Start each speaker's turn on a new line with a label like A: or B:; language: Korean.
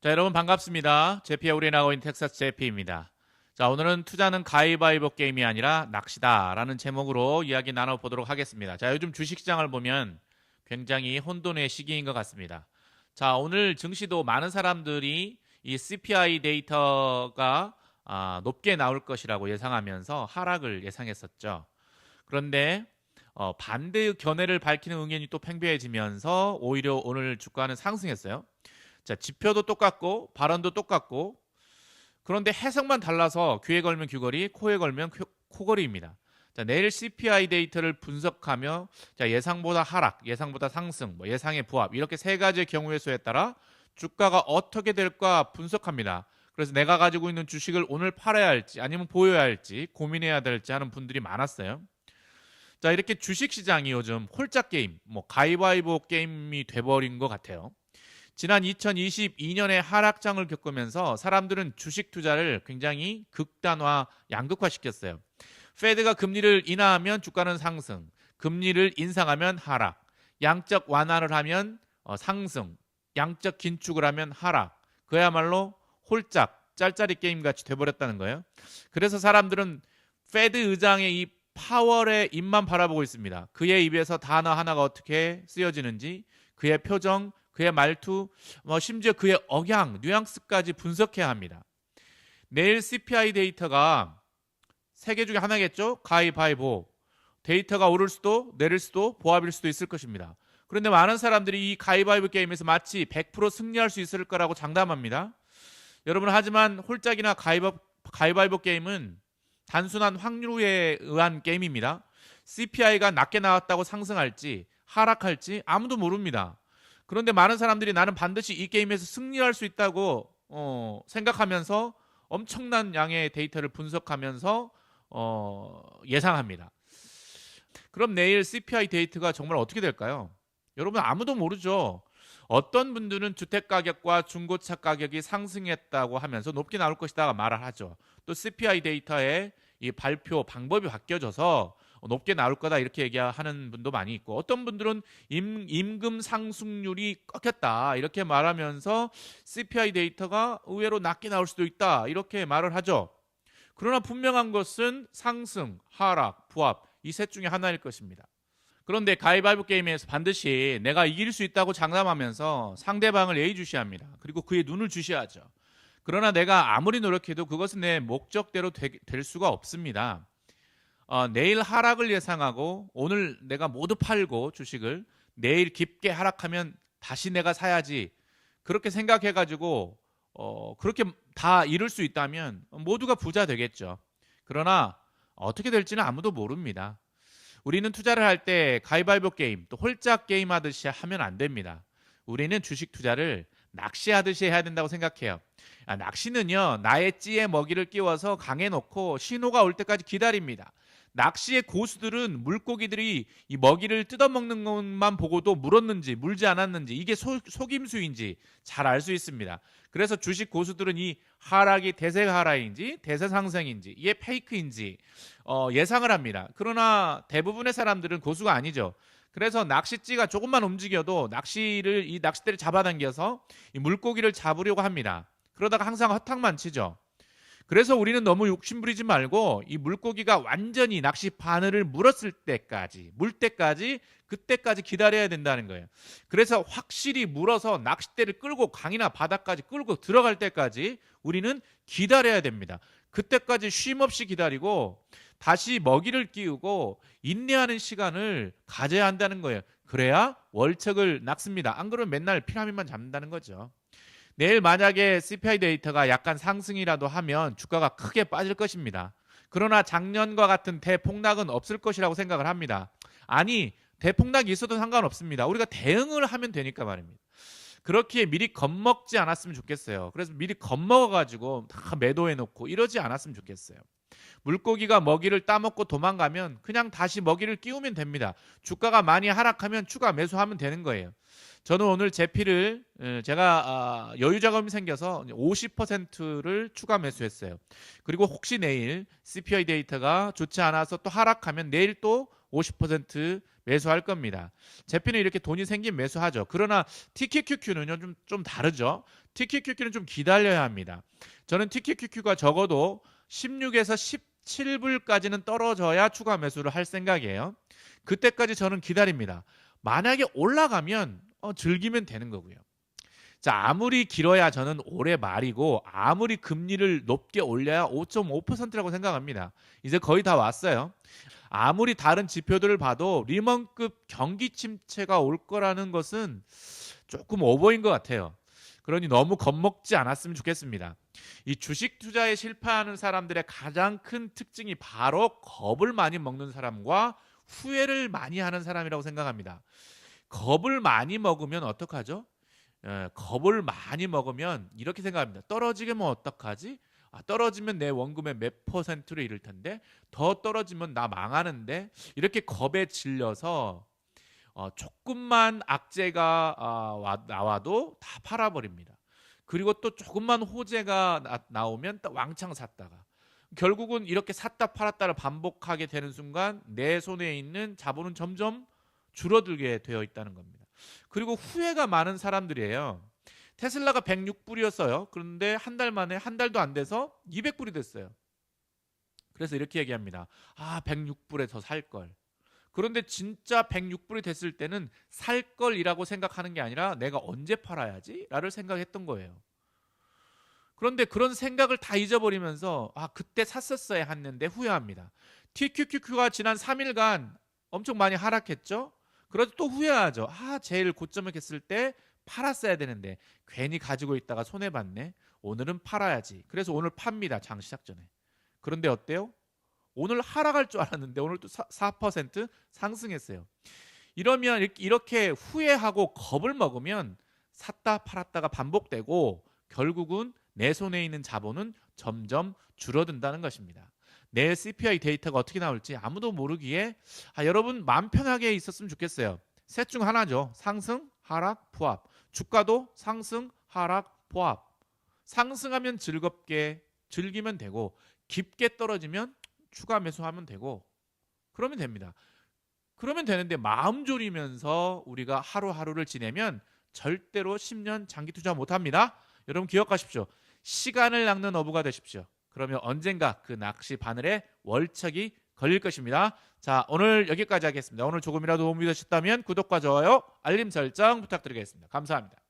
A: 자, 여러분 반갑습니다. 제피의 우리 나고 있는 텍사스 제피입니다. 자, 오늘은 투자는 가위바위보 게임이 아니라 낚시다라는 제목으로 이야기 나눠보도록 하겠습니다. 자, 요즘 주식시장을 보면 굉장히 혼돈의 시기인 것 같습니다. 자, 오늘 증시도 많은 사람들이 이 CPI 데이터가 높게 나올 것이라고 예상하면서 하락을 예상했었죠. 그런데 반대 견해를 밝히는 의견이 또 팽배해지면서 오히려 오늘 주가는 상승했어요. 자, 지표도 똑같고 발언도 똑같고 그런데 해석만 달라서 귀에 걸면 귀걸이, 코에 걸면 코걸이입니다. 자, 내일 CPI 데이터를 분석하며 자, 예상보다 하락, 예상보다 상승, 예상의 부합 이렇게 세 가지의 경우의 수에 따라 주가가 어떻게 될까 분석합니다. 그래서 내가 가지고 있는 주식을 오늘 팔아야 할지 아니면 보여야 할지 고민해야 될지 하는 분들이 많았어요. 자, 이렇게 주식시장이 요즘 홀짝 게임, 가위바위보 게임이 돼버린 것 같아요. 지난 2022년에 하락장을 겪으면서 사람들은 주식 투자를 굉장히 극단화, 양극화시켰어요. 페드가 금리를 인하하면 주가는 상승, 금리를 인상하면 하락, 양적 완화를 하면 상승, 양적 긴축을 하면 하락. 그야말로 홀짝, 짤짤이 게임같이 돼버렸다는 거예요. 그래서 사람들은 페드 의장의 이 파월의 입만 바라보고 있습니다. 그의 입에서 단어 하나가 어떻게 쓰여지는지, 그의 표정, 그의 말투, 심지어 그의 억양, 뉘앙스까지 분석해야 합니다. 내일 CPI 데이터가 세 개 중에 하나겠죠? 가위바위보. 데이터가 오를 수도 내릴 수도 보합일 수도 있을 것입니다. 그런데 많은 사람들이 이 가위바위보 게임에서 마치 100% 승리할 수 있을 거라고 장담합니다. 여러분, 하지만 홀짝이나 가위바위보 게임은 단순한 확률에 의한 게임입니다. CPI가 낮게 나왔다고 상승할지 하락할지 아무도 모릅니다. 그런데 많은 사람들이 나는 반드시 이 게임에서 승리할 수 있다고 생각하면서 엄청난 양의 데이터를 분석하면서 예상합니다. 그럼 내일 CPI 데이터가 정말 어떻게 될까요? 여러분, 아무도 모르죠. 어떤 분들은 주택가격과 중고차 가격이 상승했다고 하면서 높게 나올 것이다 말을 하죠. 또 CPI 데이터의 이 발표 방법이 바뀌어져서 높게 나올 거다 이렇게 얘기하는 분도 많이 있고, 어떤 분들은 임금 상승률이 꺾였다 이렇게 말하면서 CPI 데이터가 의외로 낮게 나올 수도 있다 이렇게 말을 하죠. 그러나 분명한 것은 상승, 하락, 부합 이 셋 중에 하나일 것입니다. 그런데 가위바위보 게임에서 반드시 내가 이길 수 있다고 장담하면서 상대방을 예의주시합니다. 그리고 그의 눈을 주시하죠. 그러나 내가 아무리 노력해도 그것은 내 목적대로 될 수가 없습니다. 내일 하락을 예상하고 오늘 내가 모두 팔고 주식을 내일 깊게 하락하면 다시 내가 사야지 그렇게 생각해가지고 그렇게 다 이룰 수 있다면 모두가 부자 되겠죠. 그러나 어떻게 될지는 아무도 모릅니다. 우리는 투자를 할 때 가위바위보 게임 또 홀짝 게임 하듯이 하면 안 됩니다. 우리는 주식 투자를 낚시하듯이 해야 된다고 생각해요. 낚시는요, 나의 찌에 먹이를 끼워서 강에 놓고 신호가 올 때까지 기다립니다. 낚시의 고수들은 물고기들이 이 먹이를 뜯어먹는 것만 보고도 물었는지 물지 않았는지 이게 속임수인지 잘 알 수 있습니다. 그래서 주식 고수들은 이 하락이 대세 하락인지 대세 상승인지 이게 페이크인지 예상을 합니다. 그러나 대부분의 사람들은 고수가 아니죠. 그래서 낚싯지가 조금만 움직여도 이 낚싯대를 잡아당겨서 이 물고기를 잡으려고 합니다. 그러다가 항상 허탕만 치죠. 그래서 우리는 너무 욕심부리지 말고 이 물고기가 완전히 낚시 바늘을 물었을 때까지, 그때까지 기다려야 된다는 거예요. 그래서 확실히 물어서 낚싯대를 끌고 강이나 바다까지 끌고 들어갈 때까지 우리는 기다려야 됩니다. 그때까지 쉼없이 기다리고 다시 먹이를 끼우고 인내하는 시간을 가져야 한다는 거예요. 그래야 월척을 낚습니다. 안 그러면 맨날 피라미드만 잡는다는 거죠. 내일 만약에 CPI 데이터가 약간 상승이라도 하면 주가가 크게 빠질 것입니다. 그러나 작년과 같은 대폭락은 없을 것이라고 생각을 합니다. 아니, 대폭락이 있어도 상관없습니다. 우리가 대응을 하면 되니까 말입니다. 그렇게 미리 겁먹지 않았으면 좋겠어요. 그래서 미리 겁먹어가지고 다 매도해놓고 이러지 않았으면 좋겠어요. 물고기가 먹이를 따먹고 도망가면 그냥 다시 먹이를 끼우면 됩니다. 주가가 많이 하락하면 추가 매수하면 되는 거예요. 저는 오늘 제피를 제가 여유 자금이 생겨서 50%를 추가 매수했어요. 그리고 혹시 내일 CPI 데이터가 좋지 않아서 또 하락하면 내일 또 50% 매수할 겁니다. 제피는 이렇게 돈이 생기면 매수하죠. 그러나 TQQQ는요 좀 다르죠. TQQQ는 좀 기다려야 합니다. 저는 TQQQ가 적어도 16에서 17불까지는 떨어져야 추가 매수를 할 생각이에요. 그때까지 저는 기다립니다. 만약에 올라가면 즐기면 되는 거고요. 자, 아무리 길어야 저는 올해 말이고 아무리 금리를 높게 올려야 5.5%라고 생각합니다. 이제 거의 다 왔어요. 아무리 다른 지표들을 봐도 리먼급 경기 침체가 올 거라는 것은 조금 오버인 것 같아요. 그러니 너무 겁먹지 않았으면 좋겠습니다. 이 주식 투자에 실패하는 사람들의 가장 큰 특징이 바로 겁을 많이 먹는 사람과 후회를 많이 하는 사람이라고 생각합니다. 겁을 많이 먹으면 어떡하죠? 겁을 많이 먹으면 이렇게 생각합니다. 떨어지면 어떡하지? 떨어지면 내 원금의 몇 %를 잃을 텐데, 더 떨어지면 나 망하는데, 이렇게 겁에 질려서 조금만 악재가 나와도 다 팔아버립니다. 그리고 또 조금만 호재가 나오면 또 왕창 샀다가 결국은 이렇게 샀다 팔았다를 반복하게 되는 순간 내 손에 있는 자본은 점점 줄어들게 되어 있다는 겁니다. 그리고 후회가 많은 사람들이에요. 테슬라가 106불이었어요. 그런데 한 달 만에, 한 달도 안 돼서 200불이 됐어요. 그래서 이렇게 얘기합니다. 106불에 더 살 걸. 그런데 진짜 106불이 됐을 때는 살 걸이라고 생각하는 게 아니라 내가 언제 팔아야지? 라를 생각했던 거예요. 그런데 그런 생각을 다 잊어버리면서 그때 샀었어야 했는데 후회합니다. TQQQ가 지난 3일간 엄청 많이 하락했죠? 그래도 또 후회하죠. 제일 고점을 했을 때 팔았어야 되는데 괜히 가지고 있다가 손해봤네. 오늘은 팔아야지. 그래서 오늘 팝니다. 장 시작 전에. 그런데 어때요? 오늘 하락할 줄 알았는데 오늘 또 4% 상승했어요. 이러면 이렇게 후회하고 겁을 먹으면 샀다 팔았다가 반복되고 결국은 내 손에 있는 자본은 점점 줄어든다는 것입니다. 내일 CPI 데이터가 어떻게 나올지 아무도 모르기에 여러분 마음 편하게 있었으면 좋겠어요. 셋 중 하나죠. 상승, 하락, 포합. 주가도 상승, 하락, 포합. 상승하면 즐겁게 즐기면 되고 깊게 떨어지면 추가 매수하면 되고 그러면 됩니다. 그러면 되는데 마음 졸이면서 우리가 하루하루를 지내면 절대로 10년 장기 투자 못합니다. 여러분 기억하십시오. 시간을 낚는 어부가 되십시오. 그러면 언젠가 그 낚시 바늘에 월척이 걸릴 것입니다. 자, 오늘 여기까지 하겠습니다. 오늘 조금이라도 도움이 되셨다면 구독과 좋아요, 알림 설정 부탁드리겠습니다. 감사합니다.